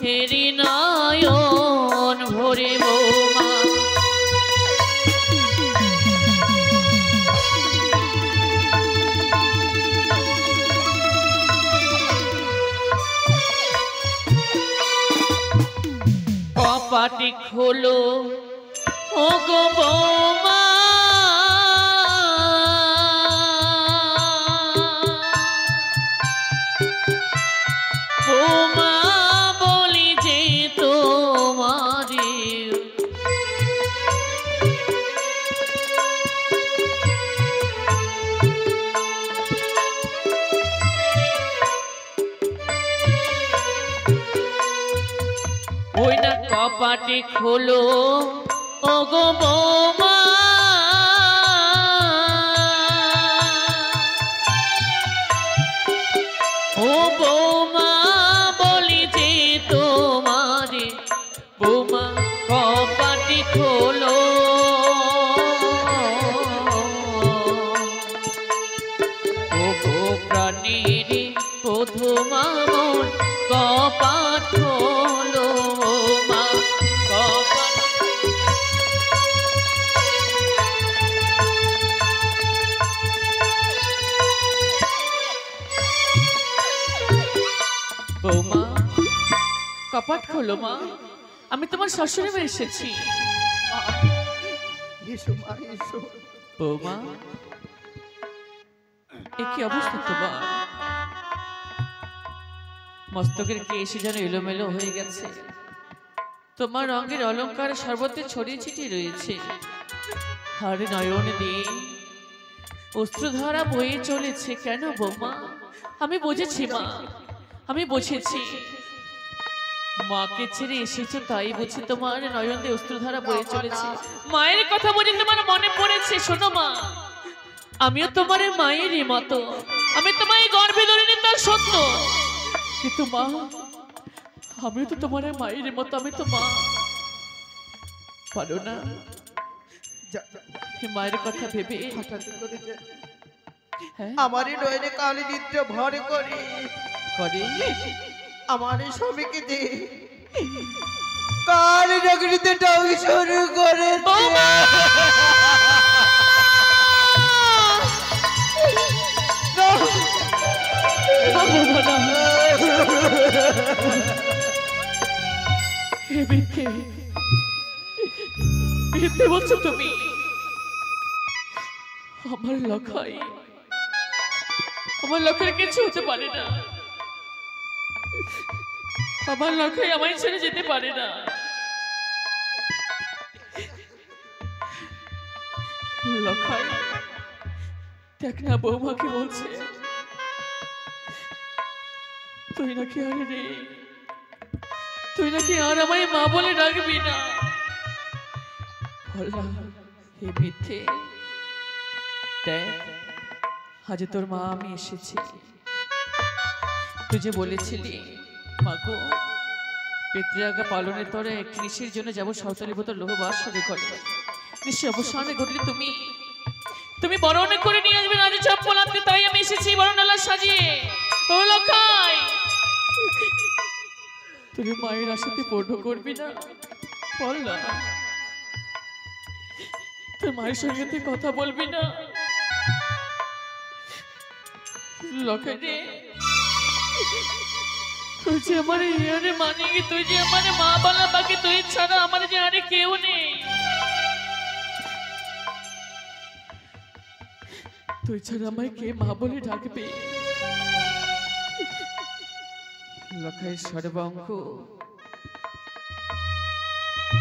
হেরি নয়ন ভরে বৌমা কপাটি খোলো ও গো বৌমা বৌমা বলি যে তোমারে ওই না কপাটি খোলো ও গো বৌমা ও বৌমা বলি যে তোমারে বৌমা কপাটি খোলো ও গো প্রাণীর প্রথমা মন কপাট খোলো মা কপাট বৌমা কপাট খোলো মা আমি তোমার শ্বশুরে বাড়ি এসেছি বৌমা এ কি অবস্থা তোমার মস্তকের কেশে যেন এলোমেলো হয়ে গেছে তোমার রঙের অলঙ্কার সর্বত্র ছড়িয়ে ছিটিয়ে রয়েছে হারে নয়ন দিয়ে অস্ত্রধারা বয়ে চলেছে কেন বৌমা আমি বুঝেছি মা আমি বুঝেছি মাকে ছেড়ে এসেছো তাই বুঝি তোমার নয়ন দিয়ে অস্ত্রধারা বয়ে চলেছে মায়ের কথা বুঝে তোমার মনে পড়েছে শোনো মা আমিও তোমার মায়েরই মতো আমি তোমায় গর্ভে ধরিনি তার সত্য কিন্তু মা আমিও তো তোমার মায়ের মতো আমি তো মা পারো না মায়ের কথা ভেবে আমারই নয়নে কালী নিদ্রা ভর করে করে আমার স্বামীকে যে কালী নগরীতে ডাক শুরু করে বলছো তুমি আমার লক্ষ্যের কিছু হতে পারে না আমার লক্ষ্য আমায় ছেড়ে যেতে পারে না লক্ষ্য দেখ না বৌমাকে বলছে তুই নাকি আর রে তুই নাকি আর আমায় মা বলে ডাকবি না বললাম হে মিথ্যে দেখ আজ তোর মা আমি এসেছি তুই যে বলেছিলি মাগো পিতৃআজ্ঞা পালনের তরে এক নিশির জন্য যাবো সাঁওতালি বোতল লোহবাস সরে ঘরে নিশ্চয় অবসানে ঘটলে তুমি বরণ করে নিয়ে আসবে আজ চপ্পল আনতে তাই আমি এসেছি বরণডালা সাজিয়ে ও লক্ষাই তুমি মায়ের আশাতে পূর্ণ করবি না বল না তোর মায়ের সঙ্গে তুই কথা বলবি না লক্ষাই রে তুই যে আমার ইয়ারে মানি তুই যে আমার মা বলা বাকি তুই ছাড়া আমার যে আরে কেউ নেই তুই ছাড়া আমায় কে মা বলে ডাকবে লক্ষাই সর্বাঙ্গ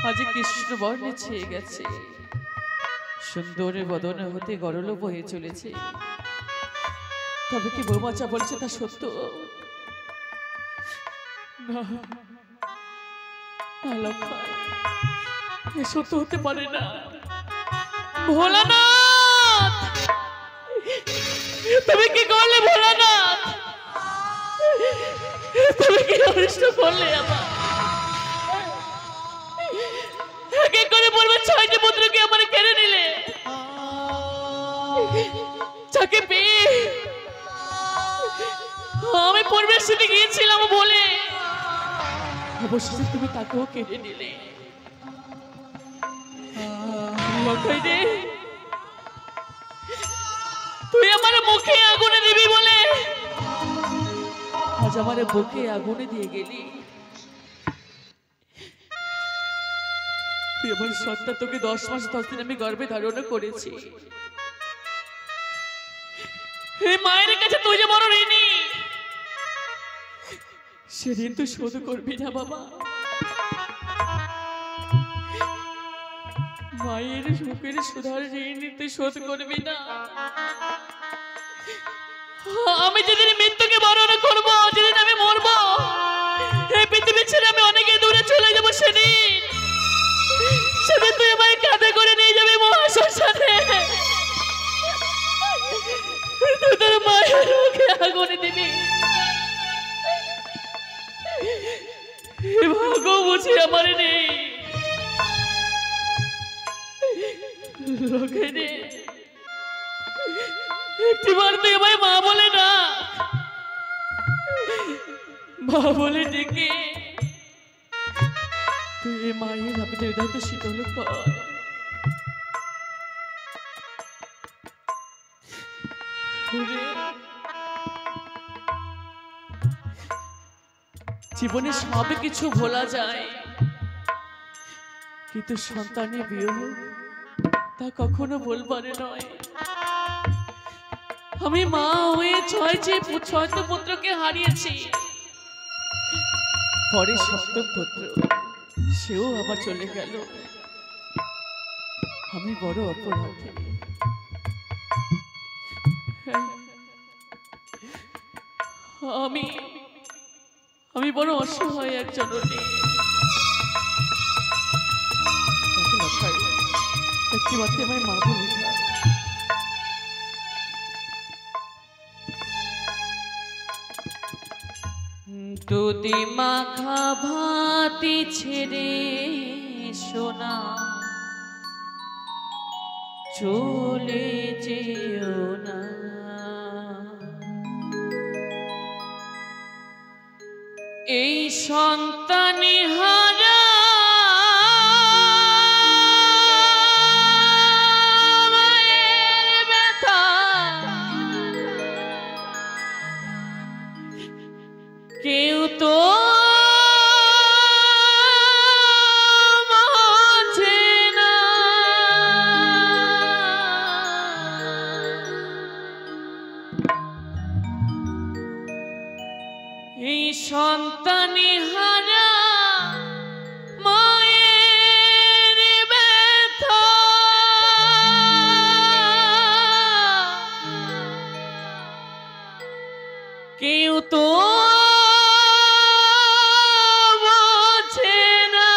আজ কৃষ্ণ বর্ণে ছেয়ে গেছে সুন্দর বদন হতে গরল বয়ে চলেছে তবে কি বৌমাচা বলছে তা সত্য না লক্ষাই এ সত্য হতে পারে না ভোলানাথ তুমি কি করলে ভোলানাথ তুমি কি অনিষ্ট করলে আমার এক এক করে বলবে 6টি পুত্রকে আমার কেড়ে নিলে যাকে পেয়ে আমি পরিবেশনে গিয়েছিলাম বলে অবশেষে তুমি তাকেও কেড়ে নিলে। লক্ষাই রে, তুই আমার মুখে আগুনে দিবি বলে আজ আমার বুকে আগুনে দিয়ে গেলি। তুই আমার সত্তা, তোকে 10 মাস 10 দিন আমি গর্ভে ধারণ করেছি। এই মায়ের কাছে তুই যে বড় ঋণী, সেদিন তুই শোধ করবি না বাবা। মায়ের মুখের সুধার ঋণ তুই শোধ করবি না। আমি যেদিন মৃত্যুকে বরণ করবো, যেদিন আমি মরবো, এই পৃথিবী ছেড়ে আমি অনেকে দূরে চলে যাবো, সেদিন তুই আমায় কাঁধে করে নিয়ে যাবি মহাশ্মশানে। তুই তোর মায়ের মুখে আগুনে দিবি। ভাগ্য বুঝি আমার নেই। একটিবার তুই আমায় মা বলে না, মা বলে ডেকে তুই এই মায়ের আপনাদের হৃদয় তো শীতল কর। জীবনে সব কিছু ভোলা যায়, কিন্তু সন্তানের বিয়োগ তা কখনো ভুলবারে নয়। আমি মা হয়ে 6 পুত্রকে হারিয়েছি, পরে 7ম পুত্র সেও আবার চলে গেল। আমি বড় অপরাধী। আমি বড় অসহায় এক জননী। একটি বাতে আমায় মা বলে না। দুধে মাখা ভাতি ছেড়ে সোনা চলে যেও না। এই সন্তানি হারা ব্যথা কেউ তো বোঝে না। এই সন্তানি হারা মায়ের ব্যথা কেউ তো বোঝে না।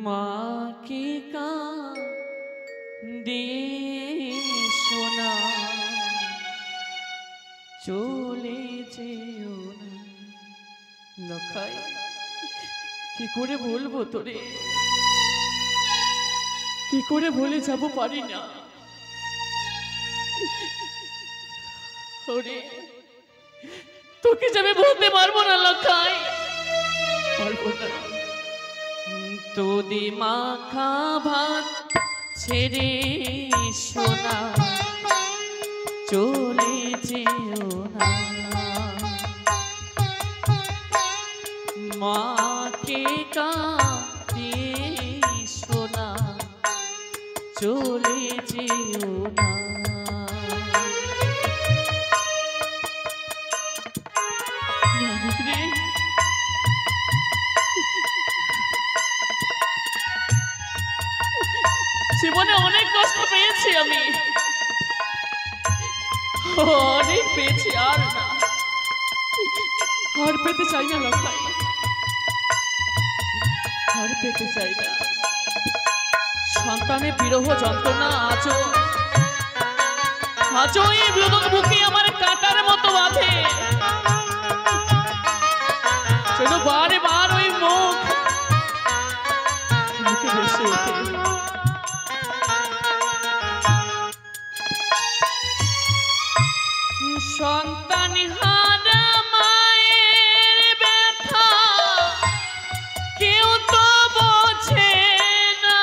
মাকে কাঁদে সোনা চলে যেও না। লখাই, কি করে বলবো তোরে, কি করে বলে যাব পারি না। ওরে তোকে যাবে বলতে পারবো না লখাই, পারবো না। তোদি মাখা ভাত ছেড়ে সোনা চলে যেও না। মাকে কাঁদিয়ে সোনা চলে যেও না। জীবনে অনেক কষ্ট পেয়েছি আমি, অনেক পেয়েছি, আর না, আর পেতে চাই না লখাই, আর পেতে চাই না। সন্তানের বিরহ যন্ত্রণা আজও এই বুকে আমার কাঁটার মতো বাঁধে, যেন বারে বার ওই মুখ মুখে ভেসে ওঠে। সন্তান হারা মায়ের ব্যথা কেউ তো বোঝে না।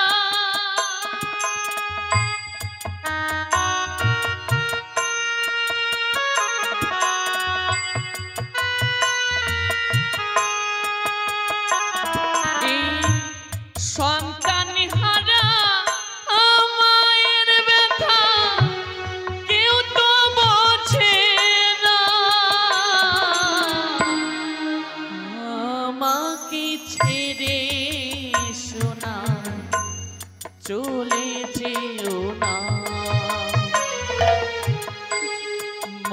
এই সন্তান হারা মায়ের ব্যথা কেউ তো বোঝে না। আমাকে ছেড়ে শোনা চলে যেও না,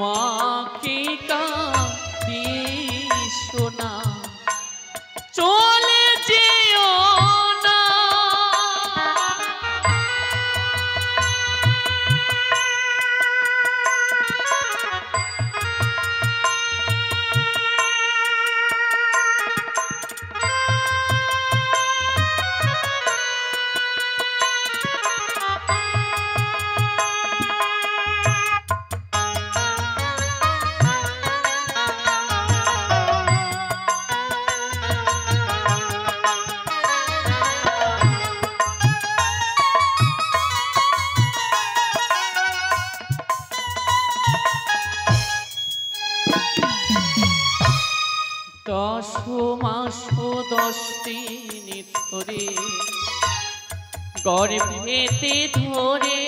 মাকে কাঁদিয়ে শোনা চলে যেও না। দশ মাস 10 দিন ধরে গর্ভেতে ধরে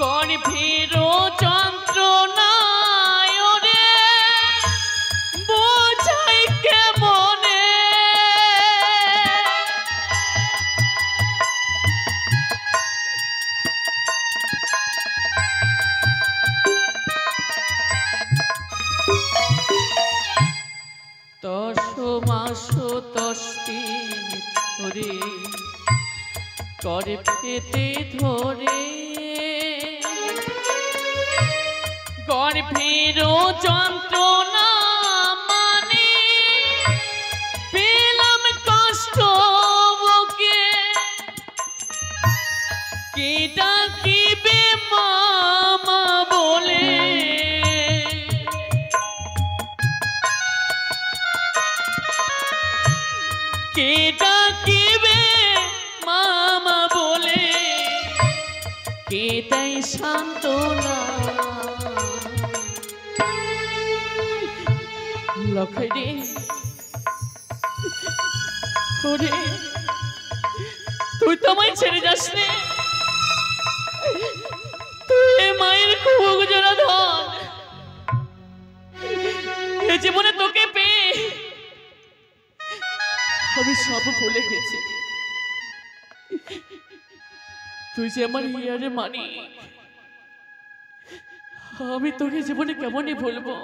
গর্ভের যন্ত্রণায় রে বোঝাই কেমনে। দশ মাস 10 দিন ধরে গর্ভেতে ধরে গর্ভের যন্ত্রণা মানে পেলাম কষ্ট বুকে, কে ডাকিবে মামা বলে। কে ডাকিবে মামা বলে, কে তাই সান্ত্বনা। লক্ষাই রে ওরে তুই তো আমায় ছেড়ে যাস রে, তুই মায়ের খুব জোড়া ধন। এ জীবনে তোকে পেয়ে আমি সব ভুলে গেছি। তুই যে আমার হিয়ারে মানি, আমি তোকে জীবনে কেমনই ভুলবো।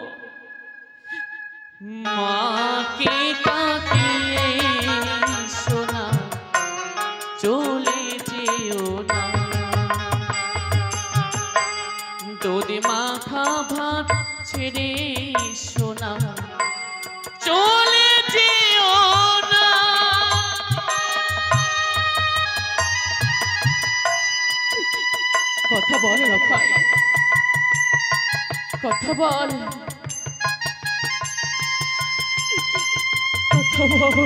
মাকে কাঁদিয়ে শোনা চলে যেও না, দুধ মাখা ভাত ছেড়ে শোনা চলে যেও না। কথা বল রখাই, কথা বল, কথা বল।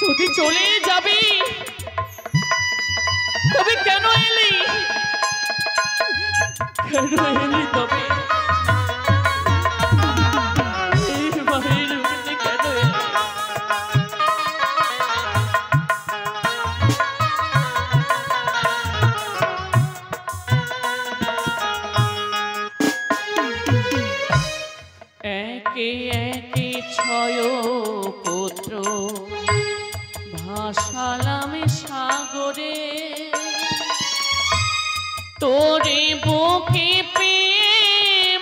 যদি চলে যাবি তবে কেন এলি, কেন এলি তবে মায়ের উঠে কেন এলি? একে একে 6 পুত্র ভাসালাম সাগরে, তোরে বুকে পেয়ে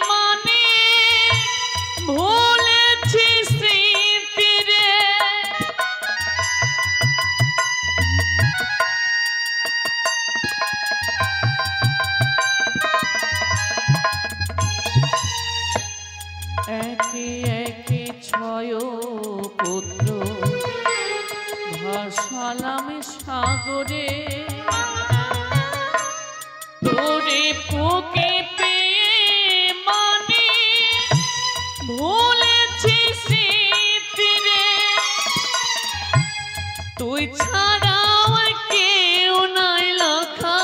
মানে ভুলেছি স্মৃতিরে। একে একে 6 পুত্র ভাসালাম সাগরে, তোরে ওরে পোকে পেয়ে মানে ভুলেছি স্মৃতিরে তুই ছাড়া আর কেউ নাই লেখা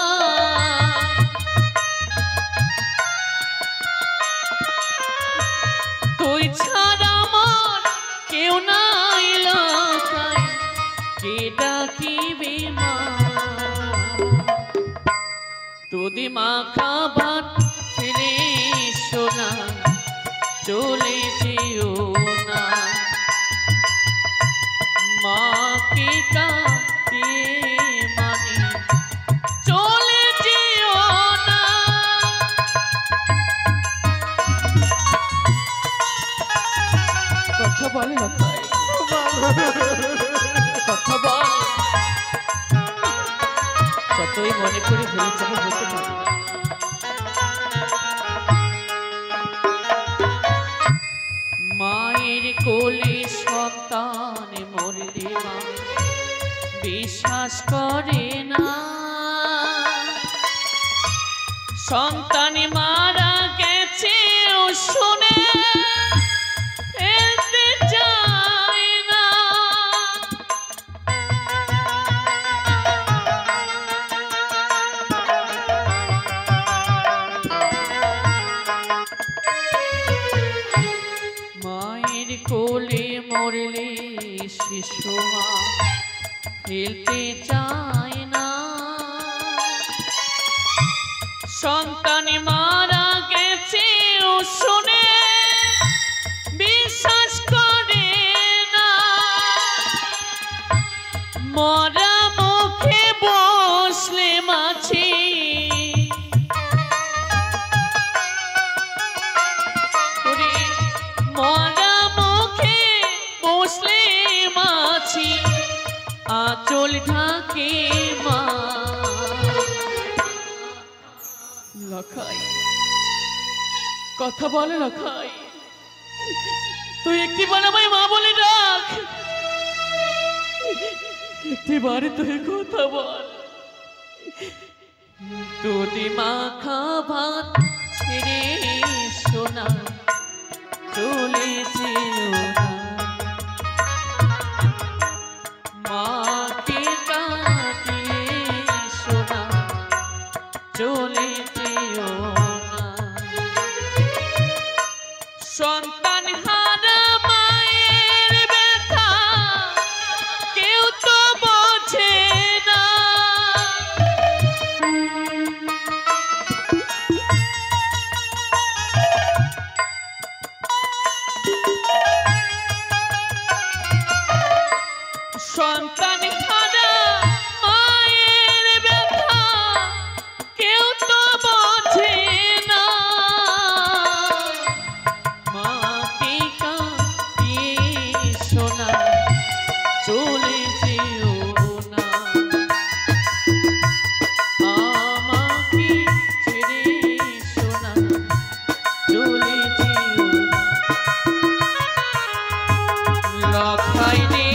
তুই ছাড়া আমার কেউ নাই লেখায় কে ডাকিবে মা তোদি মাখা ভাত ছেড়ে সোনা চলে যেও না মাকে কাঁদতে মানে চলে যেও না কথা বলে লতায় কথা বল যতই মনে করি ভুলে যাবো হতে পারি না মায়ের কোলে সন্তান মরলে মা বিশ্বাস করে না সন্তান মারা গেছে ও শুনে ফেলতে চায় না মায়ের কোলে মরলে শিশু মা ফেলতে চায় না সন্তান মারা গেছে ও শুনে বিশ্বাস করে না মরা মুখে বসলে মাছি মরা মুখে বসলে মাছি আঁচল ঢাকে মা লখাই কথা বলে লখাই তুই একটিবার আমায় মা বলে ডাক একটিবারে তুই কথা বল তোদি মাখা ভাত ছেড়ে সোনা চলে যেও না মাকে কাঁদিয়ে সোনা চলে যেও না সন্তান হারা মায়ের ব্যথা কেউ তো বোঝে না সন্তান হারা মায়ের ব্যথা কেউ তো বোঝে না মাকে কাঁদিয়ে সোনা চলে যেও না আমাকে ছেড়ে সোনা চলে যেও না লখাই রে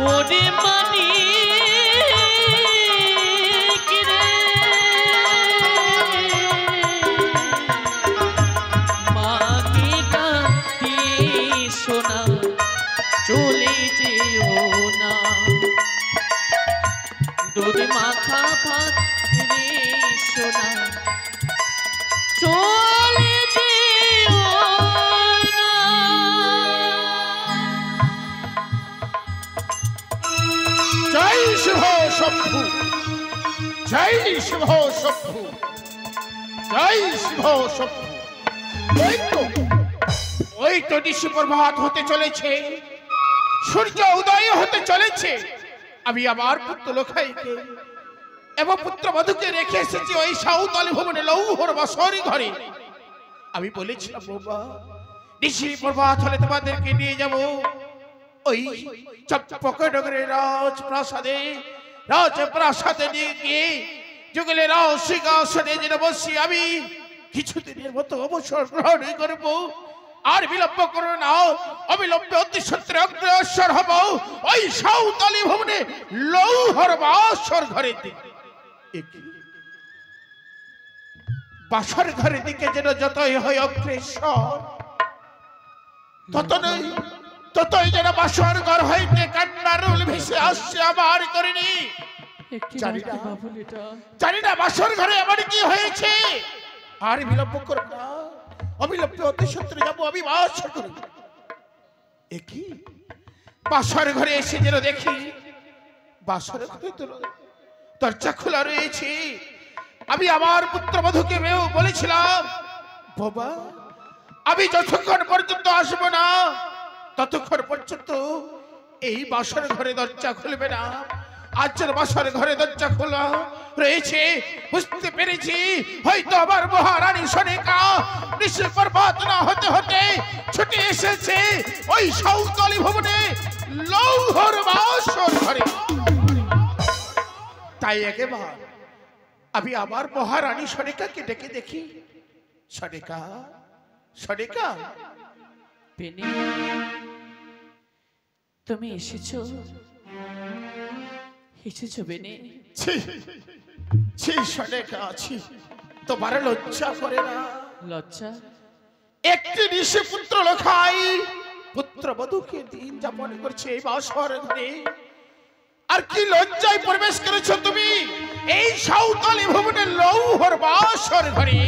ওরে মানি কিরে মাকে কাঁদিয়ে সোনা চলে যেও না দুধ মাখা ভাত রে সোনা চলে যেও না জয় শিব শম্ভু জয় শিব শম্ভু জয় শিব শম্ভু ওই তো নিশি প্রভাত হতে চলেছে সূর্য উদয় হতে চলেছে আমি আমার পুত্র লখাইকে এবং পুত্রবধূকে রেখে এসেছি ওই সাউতালি ভবনে লৌহর বাসরি ঘরে। আমি বলেছিলাম বাবা ঋষি প্রভাত হলে তোমাদেরকে নিয়ে যাব ওই চম্পকনগরের রাজপ্রাসাদে নিয়ে গিয়ে যুগলের সিংহাসনে যেন বসি আমি কিছুদিনের মতো অবসর গ্রহণ করব। আর বিলম্ব করো না, অবিলম্বে অতি সত্ত্বে অগ্রসর হব ওই সাউতালি ভবনে লৌহর বাসর ঘরের দিকে। বাসর ঘরের দিকে যেন যতই হয় অগ্রসর ততই যেন বাসর ঘর হইতে কান্নার রোল ভেসে আসছে আমার করিনি। জানি না বাসর ঘরে আমার কি হয়েছে। আর বিলম্ব করব না, অবিলম্বে অতি সত্ত্বে যাবো আমি বাসর ঘরে। একই বাসর ঘরে এসে যেন দেখি বাসর ঘরে দরজা খোলা রয়েছে। আমি আমার পুত্রবধূকে বলেছিলাম বাবা আমি যতক্ষণ পর্যন্ত আসবো না ততক্ষণ পর্যন্ত এই বাসর ঘরে দরজা খুলবে না। আজকের বাসর ঘরে দরজা খোলা রয়েছে, বুঝতে পেরেছি হয়তো আমার মহারানী সনিকা ঋষি পর্বত না হতে হতে ছুটে এসেছে ওই সাউতালি ভবনে লৌহর বাসর ঘরে। তাই একেবার আমি আমার মহারানী সনিকাকে ডেকে দেখি। সনিকা, সনিকা, বেনি তুমি এসেছো বেনি? সনিকা আছি, তোমার লজ্জা করে না? লজ্জা? একটি ঋষি পুত্র লোখাই পুত্রবধূকে দিন যাপন করছে এই বাসর ঘরে, আর কি লজ্জায় প্রবেশ করেছো তুমি এই সাউতালি ভবনের লৌহর বাসর ঘরে?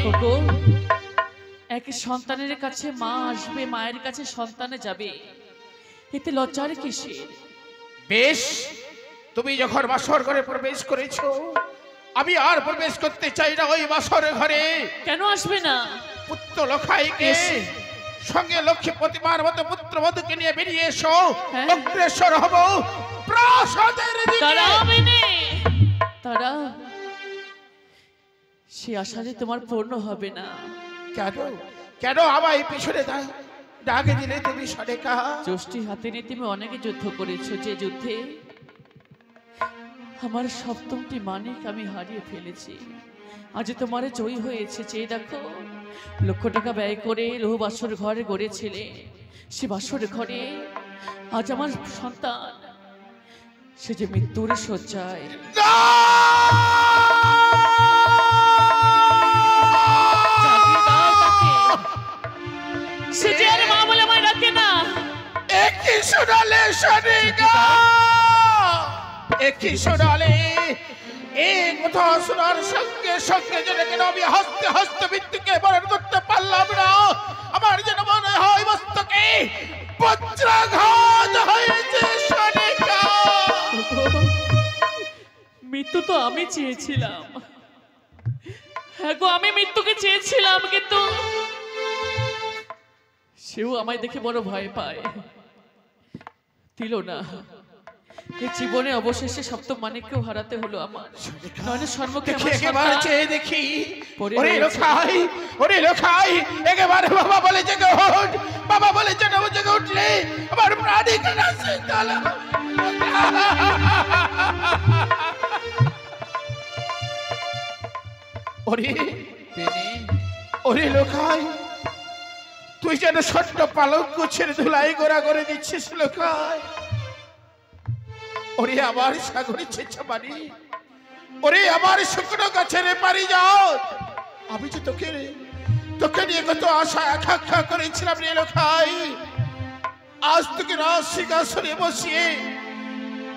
এক সন্তানের কাছে মা আসবে, মায়ের কাছে সন্তানে যাবে, এতে লজ্জার কিসের? বেশ, তুমি যখন বাসর ঘরে প্রবেশ করেছো আমি আর প্রবেশ করতে চাই না ওই বাসর ঘরে। কেন আসবে না? পুত্র লোখাইকে সঙ্গে লক্ষ্মী প্রতিমার মতো পুত্রবধূকে নিয়ে বেরিয়ে এসো, অগ্রসর হব প্রাসাদের দিকে। তারা সে আশা যে তোমার পূর্ণ হবে না। কেন কেন আমায় পিছনে ডাকে দিলে তুমি সনিকা? যষ্টি হাতে নিয়ে তুমি অনেকে যুদ্ধ করেছো, যে যুদ্ধে আমার সপ্তমটি মানিক আমি হারিয়ে ফেলেছি। আজ তোমার জয়ী হয়েছে, চেয়ে দেখো লক্ষ টাকা ব্যয় করে লৌহ বাসর ঘরে গড়েছিলে, সে বাসর ঘরে আজ আমার সন্তান সে যে মৃত্যুর শয্যায়। সে যে আর মা বলে আমায় ডাকে না। একই শোনালে সনিকা, একই শোনালে এই কথা শোনার সঙ্গে সঙ্গে যেন কেন আমি হস্তে হস্তে মৃত্যুকে বরণ করতে পারলাম না। আমার যেন মনে হয় মস্তকে বজ্রাঘাত হয়েছে সনিকা। মৃত্যু তো আমি চেয়েছিলাম, হ্যাঁ গো আমি মৃত্যুকে চেয়েছিলাম, কিন্তু সেও আমায় দেখে বড় ভয় পায়, দিল না। এই জীবনে অবশেষে সপ্তম মানিককেও হারাতে হলো আমার। নয়নের সম্মুখে একেবারে চেয়ে দেখি ওরে লোখাই, ওরে লোখাই, একেবারে বাবা বলে জেগে ওঠ, বাবা বলে জেগে উঠলে আমার প্রাণী কেনা শীতল। ওরে ওরে লোখাই, তুই যেন ছোট্ট পালক গুছের ধুলাই গোড়া করে দিচ্ছিস লোখাই। ওরে আমার সাগরে ছেঁচা পানি, ওরে আমার শুকনো গাছের পারি যাও। আমি যে তোকে নিয়ে কত আশা আকাঙ্ক্ষা করেছিলাম রে লোখাই। আজ তোকে সিংহাসনে বসিয়ে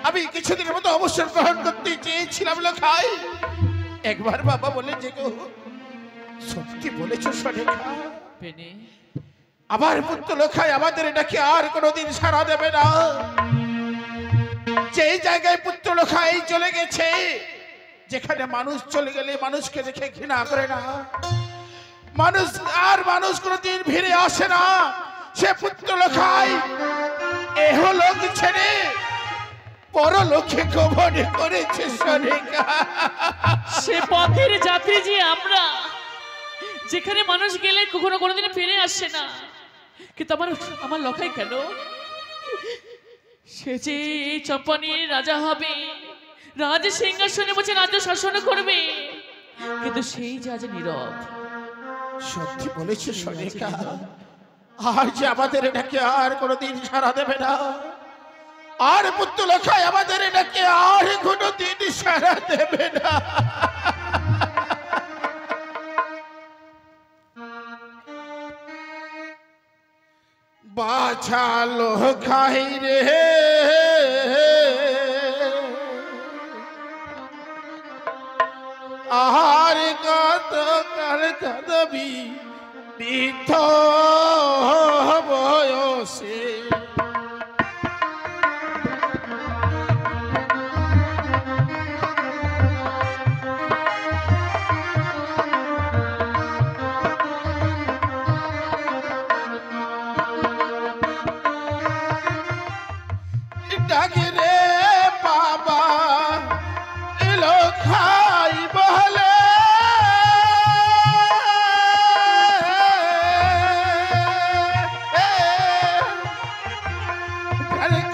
আমি কিছুদিনের মতো অবসর গ্রহণ করতে চেয়েছিলাম লোখাই। একবার বাবা বলে যে গো সত্যি বলেছ সনিকা, আমার পুত্র লোখাই আমাদের নাকি আর কোনোদিন সাড়া দেবে না। যে জায়গায় পুত্র লোখাই চলে গেছে, যেখানে মানুষ চলে গেলে মানুষকে দেখে ঘৃণা করে না, মানুষ কোনোদিন ফিরে আসে না, সে পুত্র লোখাই এহলোক ছেড়ে পরলোকে গমন করেছে সনিকা। পথের যাত্রী যে আমরা, যেখানে মানুষ গেলে কখনো কোনোদিন ফিরে আসে না, কিন্তু আমার আমার লখাই কেন সে যে এই চম্পানির রাজা হবে, রাজ সিংহাসনে বসে রাজ্য শাসন করবে, কিন্তু সেই যে আজ নীরব। সত্যি বলেছে সনিকা, আর যে আমাদের এটাকে আর কোনোদিন সারা দেবে না, আর পুত্র লখাই আমাদের এটাকে আর কোনোদিন সারা দেবে না। বাছা লখাই রে আর কত কাল কাঁদবি বৃদ্ধ বয়সে। ডাকে রে বাবা এলো খাই বলে,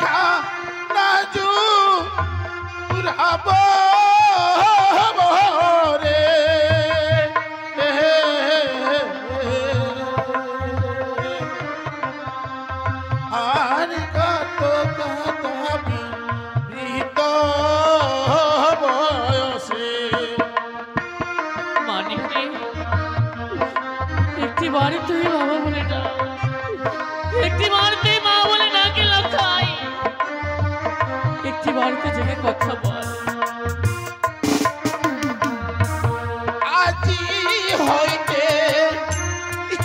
খা নাজু রাব রে, আর কত কাঁদাবি বৃদ্ধ বয়সে। মানিক রে, একটি বারে তুই বাবা বলে না, একটি বার তুই মা বলে না কে লখাই, একটি বার তো জেনে কথা বল। আজি হইতে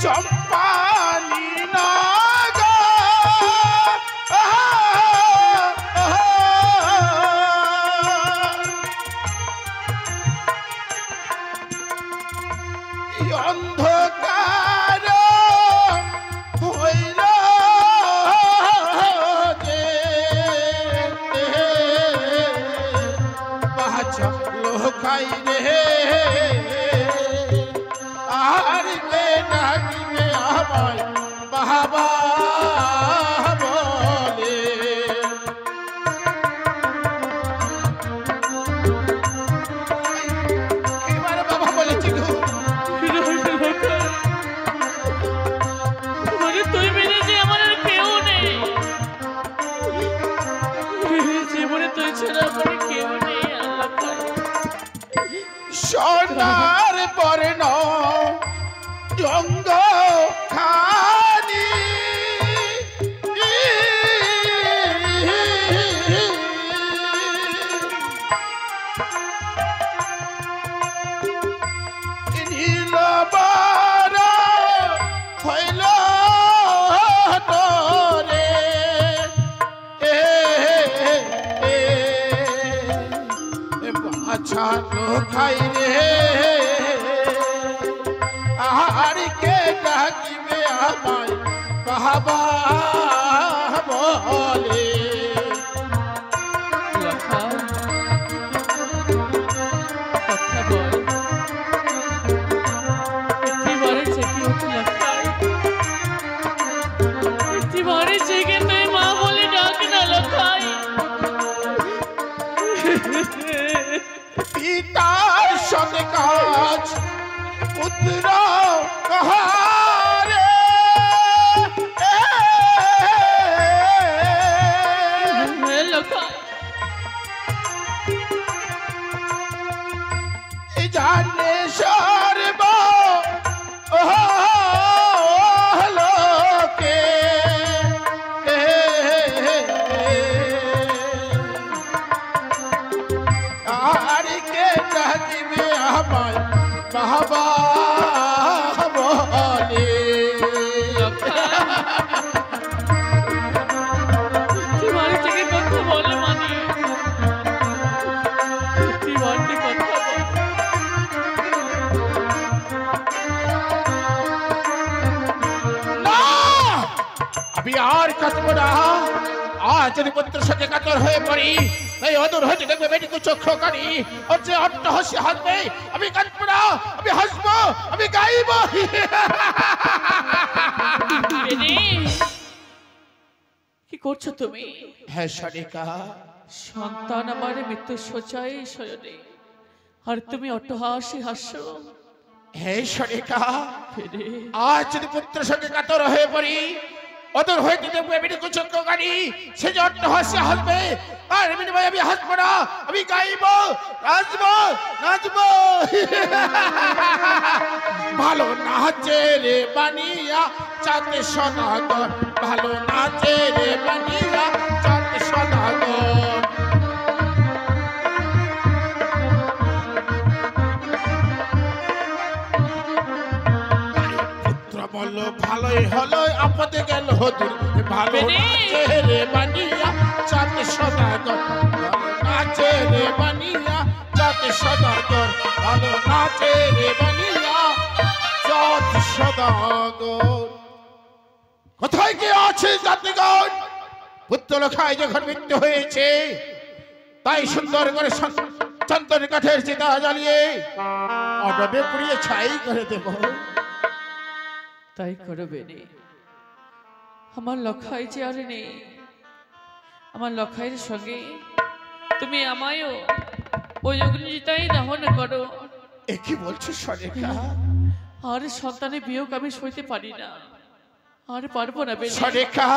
চম্পানি অন্ধকার হইল যে বাছা লখাই রে, আর কে ডাকিবে আমায় বাবা বলে। এবার বাবা বলেছি গো, মানে তুই মেনে যে আমার আর কেউ নেই, জীবনে তুই ছাড়া আমার কেউ নেই। আল্লাহ সোনার বর্ণ জঙ্গ খানি নীলবার হইল তোরে, বাছা লখাই রে, আর কে ডাকিবে আমায় বাবা বলে। লখাই, কথা বল, একটি বারে জেগে ওঠে লখাই, একটি বারে জেগে তুই মা বলে ডাক না লখাই। পিতার সঙ্গে কাজ পুত্র কাহারে, লখাই, জানে সর্ব লোকে, আর কে ডাকিবে আমায় বাবা বলে। তুই বাড়ি থেকে কথা বলে মানি, তুই বাড়িতে কথা বল। না, আমি আর কাঁদবো না, আজ যদি পুত্রের সাথে কাতর হয়ে পড়ি, এই অদূর হতে দেখবে বেটিকে চক্ষু কানি ওর যে অট্টহাসি হাসবে, আমি কাঁদবো না, আমি হাসবো, আমি গাইব। কি করছো তুমি? হ্যাঁ সনিকা, সন্তান আমার মৃত্যু শয্যায় শয়নে, আর তুমি অট্টহাসি হাস্য। হে সনিকা, আজ যদি পুত্রের সঙ্গে কাতর হয়ে পড়ি, অদূর হইতে দেখবে বেটিকে চক্ষু কানি সে যে অট্টহাসি হাসবে, আর বিনিময়ে আমি হাসবো না, আমি গাইব, নাচবো, নাচবো। ভালো নাচে রে বানিয়া চাঁদে সদাগর, ভালো নাচে রে বানিয়া চাঁদে সদাগর। পুত্র বলল ভালোই হলো, আপদে গেল দূর, ভালো নাচে রে বানিয়া চাঁদে সদাগর, ভালো নাচে রে বানিয়া চাঁদে সদাগর, ভালো নাচে রে বানিয়া চাঁদ সদাগর। কোথায় কি আছে জাতিগণ? পুত্রলোখায় যখন মৃত্যু হয়েছে, তাই সুন্দর করে চন্দন কাঠের চিতা জ্বালিয়ে অডবে পুড়িয়ে ছাই করে দেব। তাই করবে রে। আমার লখাই যে আর নেই, আমার লখাইয়ের সঙ্গে তুমি আমায়ও ওই অগ্নিচিতাই দাহন করো। এ কি বলছো সরেখা? আর সন্তানের বিয়োগ আমি সইতে পারি না, আর পারবো না বেশ। সরেখা,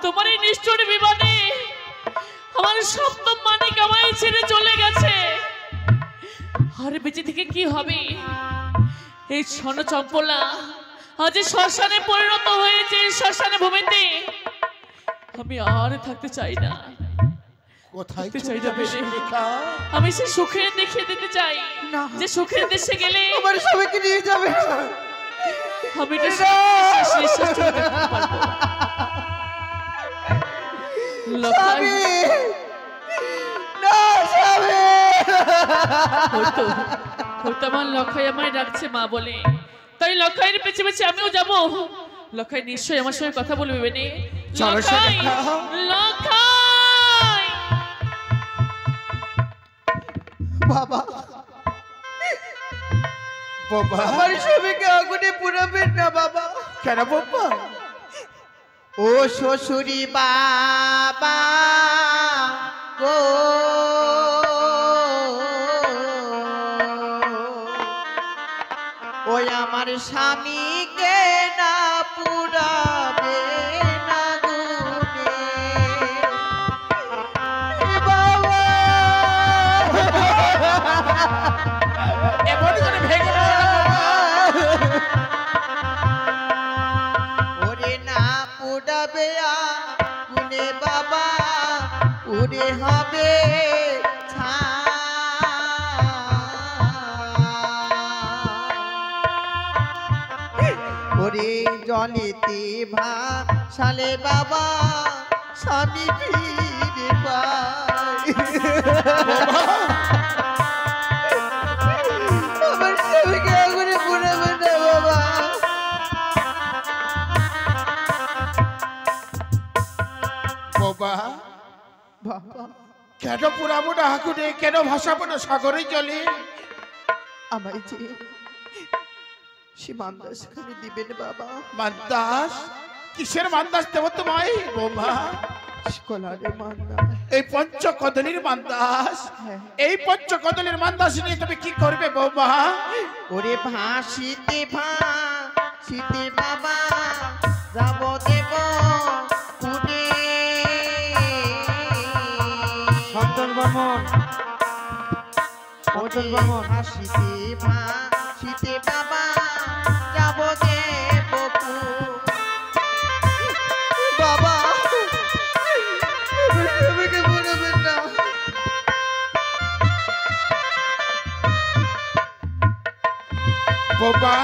তোমার এই নিষ্ঠুর বিবাদে আমার সপ্তম মানিক আমায় ছেড়ে চলে গেছে, আর বেঁচে থেকে কি হবে? এই স্বর্ণচম্পলা আজ শ্মশানে পরিণত হয়েছে, শ্মশানে ভূমিতে আমি আর থাকতে চাই না। কোথায় চাই না বেশি? সরেখা, আমি সে সুখের দেখিয়ে দিতে চাই, না। যে সুখের দেশে গেলে আমার স্বামীকে নিয়ে যাবে না। আমি এটা নিঃশ্বাস ছেড়ে দেখতে পারবো। স্বামী, না স্বামী। হয়তো হয়তো আমার লখাই আমায় ডাকছে মা বলে, তাই লখাইয়ের পেছে পেছে আমিও যাব। লখাই নিশ্চয়ই আমার সঙ্গে কথা বলবে নে। চলো লখাই, সরেখা। লখাই। বাবা, বাবা, আমার স্বামীকে আগুনে পুরাবেন না বাবা। কেন বাবা? ও শ্বশুরি বাবা গো, ওই আমার স্বামীকে না পুরাবে না গুনে বাবা। এমন করে ভেঙে পড়ো না বাবা। ওরে না পুরাবে আগুনে বাবা, পুরে হবে ছাই। ওরে জলেতে ভাসালে বাবা, স্বামী ফিরে পায়। আমার স্বামীকে আগুনে পুরাবে না বাবা। বাবা, বাবা, কেন পুরাবো না আগুনে, কেন ভাসাবো না সাগরে জলে? আমায় যে সে মান্দাস খানে দিবেন বাবা। মান্দাস? কিসের মান্দাস দেব তোমায় বৌমা? কলারে মান্দা। এই পঞ্চকদলীর মান্দাস? হ্যাঁ। এই পঞ্চকদলীর মান্দাস নিয়ে তুমি কি করবে বৌমা? ওরে ভাসিতে ভাসিতে বাবা, যাব দেব পুরে। সন্তান বর্মন, ওরে ভাসিতে ভাসিতে বাবা, যাব দেব বাবা। আমাকে বলবেন না। বাবা,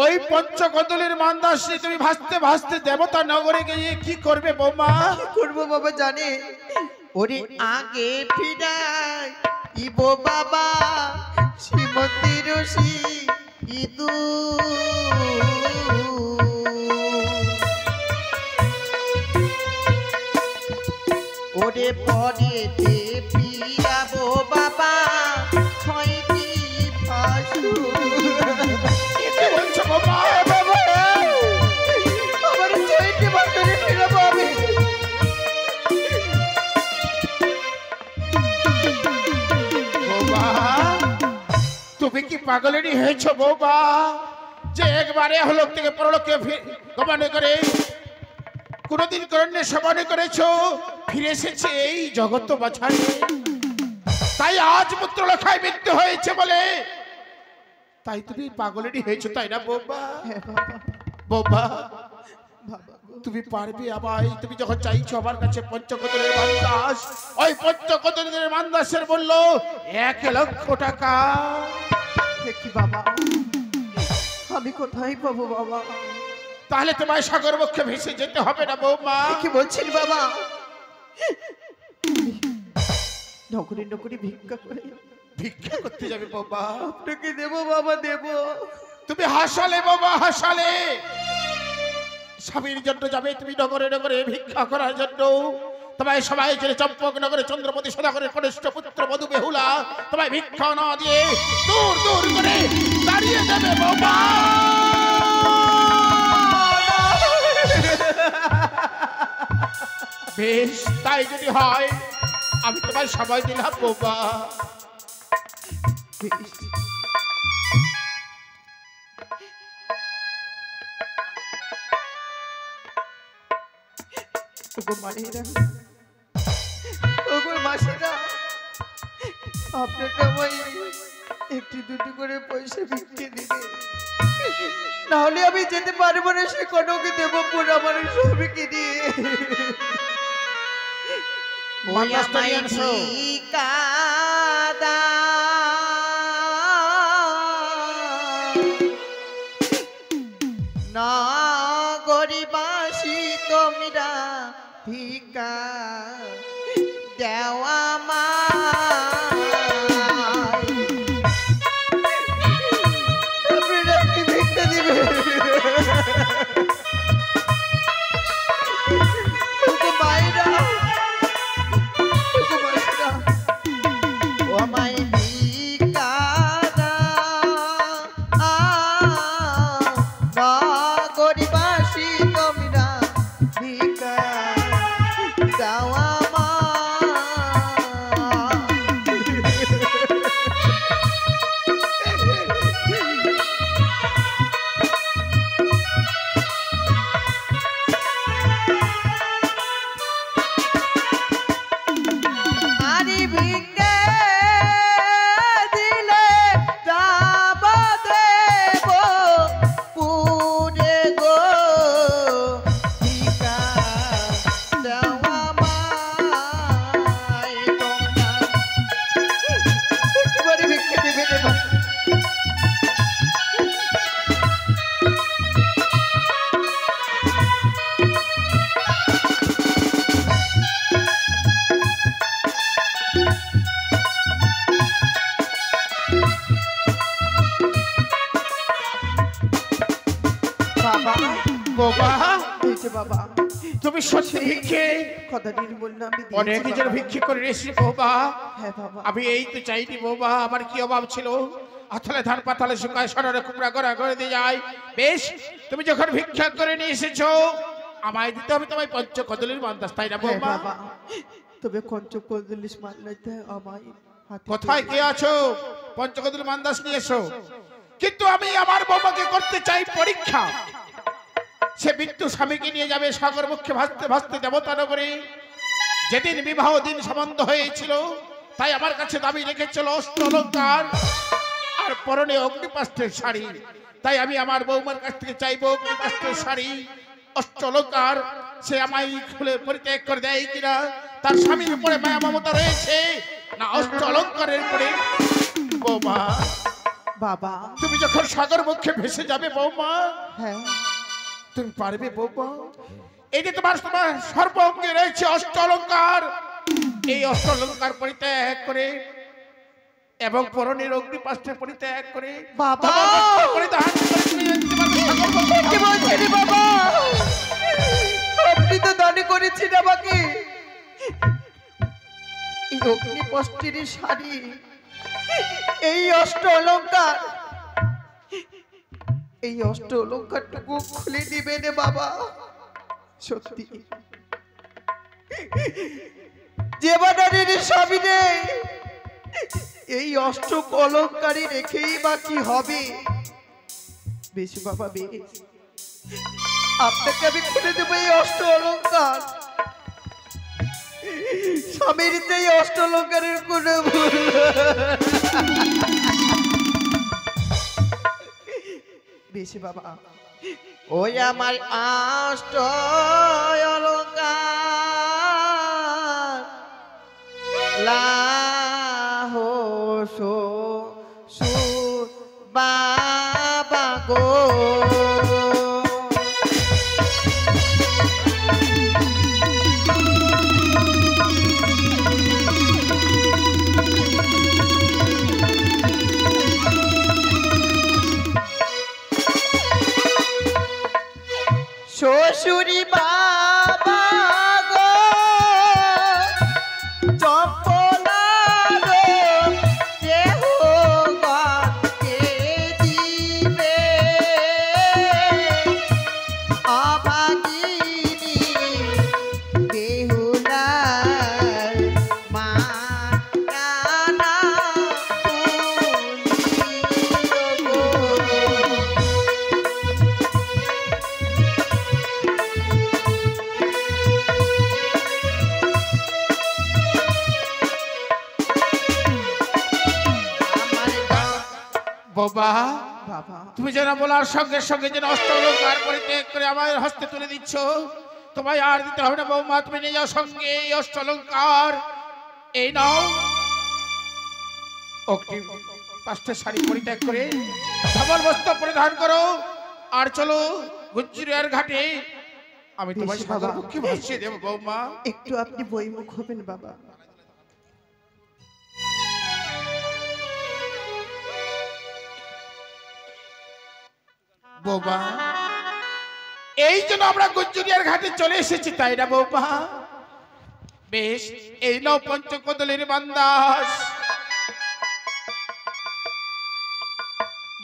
ওই পঞ্চকদলীর মান্দাস নিয়ে তুমি ভাসতে ভাসতে দেবতা নগরে গিয়ে কি করবে বৌমা? কি করবো বাবা জানে? ওরে আগে ফিরাই ইবো বাবা, শ্রীমন্দির ইদু। ওরে পরেতে ফিরাবো বাবা ছয়টি ভাসুর। কি বলছো বাবা? বাবা আমার 6টি ভাসুরে ফিরাবো আমি। বাবা তুমি কি পাগলেরই হয়েছো বাবা, যে একবারে হলোক থেকে পরলোকে গমনে করে কোনদিন করণ্যে সমানে করেছো, ফিরে এসেছে এই জগৎ বাছাই। তাই আজ পুত্র লেখায় মৃত্যু হয়েছে বলে তাই তুমি পাগলেরই হয়েছো, তাই না বাবা? হ্যাঁ বাবা। বাবা বাবা গো, তুমি পারবে আমায়, তুমি যখন চাইছো আমার কাছে পঞ্চকোটরের মান্দাস, ওই পঞ্চকোটরের মান্দাসের মূল্য 1,00,000 টাকা। দেখি বাবা আমি কোথায় পাবো বাবা? তাহলে তোমায় সাগর বক্ষে ভেসে যেতে হবে না বৌমা। কি বলছেন বাবা? নকরি নকরি ভিক্ষা করে ভিক্ষা করতে যাবে বাবা? আপনাকে দেবো বাবা, দেবো। তুমি হাসালে বাবা, হাসালে। স্বামীর জন্য যাবে তুমি নগরে নগরে ভিক্ষা করার জন্য। তোমায় সবাই ছেড়ে চম্পক নগরে চন্দ্রপতি সদাগরের কনিষ্ঠ পুত্র মধু বেহুলা তোমায় ভিক্ষা না দিয়ে দূর দূর করে দাঁড়িয়ে যাবে বাবা। বেশ, তাই যদি হয় আমি তোমায় সময় দিলাম বাবা। ওগো মায়েরা, ওগো মাসিরা, আপনাকে আমায় একটি দুটি করে পয়সা ভিক্ষে দিবে, নাহলে আমি যেতে পারবো না। সে কনকে দেবো পুরো আমার সবকে দিয়ে। না গরিবাসী তোমরা ভিক্ষা দেওয়া মা ভিক্ষা দিবে। মায়েরা, ও মাই গরিবাসী তোমরা ভিক্ষা দেওয়া মা। আরে ভিক্ষে দিলে যাব দেব পুরে গো ভিক্ষা দেওয়া মাই তোমরা একেবারে ভিক্ষে দেবে না। বাবা বাবা এই যে বাবা, তুমি সত্যি ভিক্ষে কথাটি বললাম আমি দিয়েছি অনেক জন বাবা। ভিক্ষে করে এসেছি বাবা। হ্যাঁ বাবা, আমি এই তো চাইনি বাবা, আমার কি অভাব ছিল? আথলে ধান পাতালে শুকায় সরারে কুমড়া গড়া করে দিয়ে যায়। বেশ, তুমি যখন ভিক্ষা করে নিয়ে এসেছো আমায় দিতে হবে তোমায় পঞ্চকদলীর মান্দাস, তাই না হ্যাঁ বাবা? বাবা, তবে কঞ্চকদলিশ মানলাতে আমায় হাতে কোথায় কে আছো? পঞ্চকদলীর মান্দাস নিয়ে এসো। কিন্তু আমি আমার বাবাকে করতে চাই পরীক্ষা। সে মৃত্যু স্বামীকে নিয়ে যাবে সাগর মুখে ভাসতে ভাসতে দেবতা নগরে। যেদিন বিবাহ দিন সম্বন্ধ হয়েছিল তাই আমার কাছে দাবি রেখেছিল অস্ত্র অলঙ্কার আর পরনে অগ্নিপাস্ত্রের শাড়ি। তাই আমি আমার বৌমার কাছ থেকে চাইবো অগ্নিপাস্ত্রের শাড়ি, অস্ত্র অলঙ্কার। সে আমায় খুলে পরিত্যাগ করে দেয় কিনা, তার স্বামীর উপরে মায়া মমতা রয়েছে না অস্ত্র অলঙ্কারের উপরে। বৌমা, বাবা, তুমি যখন সাগর মুখে ভেসে যাবে বৌমা, হ্যাঁ তুমি পারবে বৌমা? এই যে তোমার তোমার সর্বঙ্গে রয়েছে অস্ত্র অলঙ্কার, এই অস্ত্র অলঙ্কার পরিত্যাগ করে এবং পরনের অগ্নিপাস্ত্রের পরিত্যাগ করে বাবা! তোমার বস্ত্র পরিধান করে তুমি যেতে পারবে সাগর মুখে। কি বলছেন বাবা? আপনি তো দান করেছেন আমাকে, এই অগ্নিপষ্টের শাড়ি, এই অষ্ট অলঙ্কার, এই অষ্ট অলঙ্কারটুকু খুলে দিবে রে বাবা। সত্যি যে বানারির স্বামী রে, এই অষ্ট অলঙ্কারই রেখেই বা কি হবে? বেশ বাবা বেশ, আপনাকে আমি খুলে দেবো এই অষ্ট অলঙ্কার। স্বামীর এই অষ্ট অলঙ্কারের কোনো ভুল। বেশ বাবা, ওই আমার অষ্ট অলঙ্কার লাহো সো সুর বাবা গো। শ্বশুরি বাবা গো চপলার দেহ গকে দিবে অভাগিনী বেহুলার মা কানা বাবা, বাবা। তুমি যেন বলার সঙ্গে সঙ্গে যেন অষ্ট অলঙ্কার পরিত্যাগ করে আমার হস্তে তুলে দিচ্ছ। তোমায় আর দিতে হবে না বৌমা, তুমি নিয়ে যাও সঙ্গে এই অষ্ট অলঙ্কার। এই নাও অগ্নি পাঁচটা শাড়ি পরিত্যাগ করে ধবল বস্ত্র পরিধান করো আর চলো গুজ্জরিয়ার ঘাটে। আমি তোমায় বেশ সাগর বাবা। পক্ষে ভাসিয়ে দেবো বৌমা। একটু আপনি বইমুখ হবেন বাবা। বৌমা, এই জন্য আমরা গুজ্জরিয়ার ঘাটে চলে এসেছি, তাই না বৌমা? বেশ, এই নাও পঞ্চকদলের বান্দাস।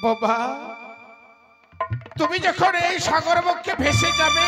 বাবা, তুমি যখন এই সাগর বক্ষে ভেসে যাবে